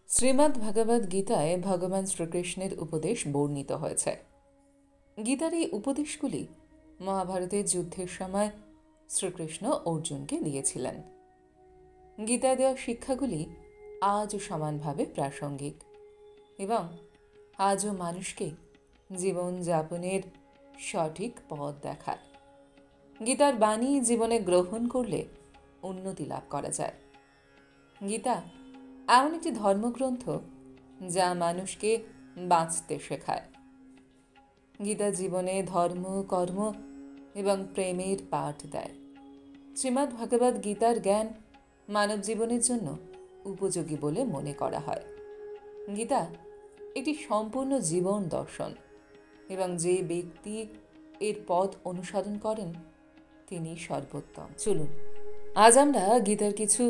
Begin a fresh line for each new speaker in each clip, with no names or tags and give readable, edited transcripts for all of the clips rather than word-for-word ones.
শ্রীমদ্ ভগবদ্ গীতায় ভগবান শ্রীকৃষ্ণের উপদেশ বর্ণিত হয়েছে। গীতার এই উপদেশগুলি মহাভারতের যুদ্ধের সময় শ্রীকৃষ্ণ অর্জুনকে দিয়েছিলেন। গীতায় দেওয়া শিক্ষাগুলি আজও সমানভাবে প্রাসঙ্গিক এবং আজও মানুষকে জীবনযাপনের সঠিক পথ দেখায়। গীতার বাণী জীবনে গ্রহণ করলে উন্নতি লাভ করা যায়। গীতা এমন একটি ধর্মগ্রন্থ যা মানুষকে বাঁচতে শেখায়। গীতা জীবনে ধর্ম, কর্ম এবং প্রেমের পাঠ দেয়। শ্রীমদ্ ভগবদ্ গীতার জ্ঞান মানব জীবনের জন্য উপযোগী বলে মনে করা হয়। গীতা একটি সম্পূর্ণ জীবন দর্শন এবং যে ব্যক্তি এর পথ অনুসরণ করেন তিনি সর্বোত্তম। চলুন আজ আমরা গীতার কিছু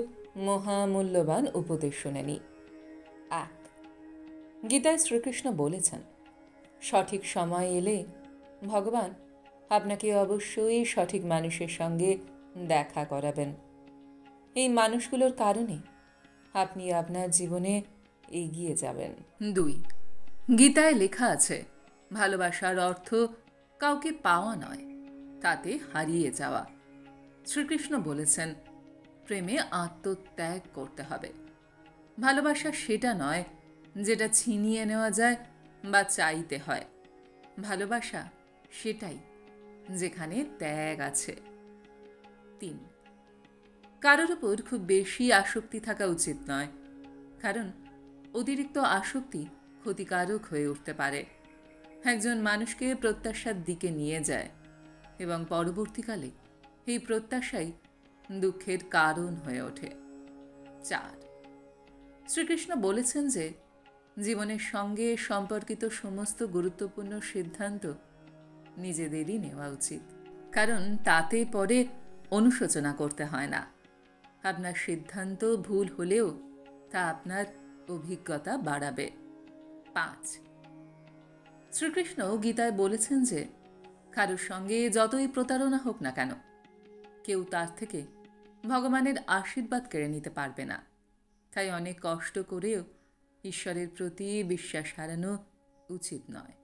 মহামূল্যবান উপদেশ শুনে নিই। 1. গীতায় শ্রীকৃষ্ণ বলেছেন, সঠিক সময় এলে ভগবান আপনাকে অবশ্যই সঠিক মানুষের সঙ্গে দেখা করাবেন। এই মানুষগুলোর কারণে আপনি আপনার জীবনে এগিয়ে যাবেন। 2. গীতায় লেখা আছে, ভালোবাসার অর্থ কাউকে পাওয়া নয়, তাতে হারিয়ে যাওয়া। শ্রীকৃষ্ণ বলেছেন, প্রেমে আত্মত্যাগ করতে হবে। ভালোবাসা সেটা নয় যেটা ছিনিয়ে নেওয়া যায় বা চাইতে হয়। ভালোবাসা সেটাই যেখানে ত্যাগ আছে। 3. কারোর উপর খুব বেশি আসক্তি থাকা উচিত নয়, কারণ অতিরিক্ত আসক্তি ক্ষতিকারক হয়ে উঠতে পারে। একজন মানুষকে প্রত্যাশার দিকে নিয়ে যায় এবং পরবর্তীকালে এই প্রত্যাশাই দুঃখের কারণ হয়ে ওঠে। 4. শ্রীকৃষ্ণ বলেছেন যে জীবনের সঙ্গে সম্পর্কিত সমস্ত গুরুত্বপূর্ণ সিদ্ধান্ত নিজেদেরই নেওয়া উচিত, কারণ তাতে পরে অনুশোচনা করতে হয় না। আপনার সিদ্ধান্ত ভুল হলেও তা আপনার অভিজ্ঞতা বাড়াবে। 5. শ্রীকৃষ্ণ গীতায় বলেছেন যে কারোর সঙ্গে যতই প্রতারণা হোক না কেন, কেউ তার থেকে ভগবানের আশীর্বাদ কেড়ে নিতে পারবে না। তাই অনেক কষ্ট করেও ঈশ্বরের প্রতি বিশ্বাস হারানো উচিত নয়।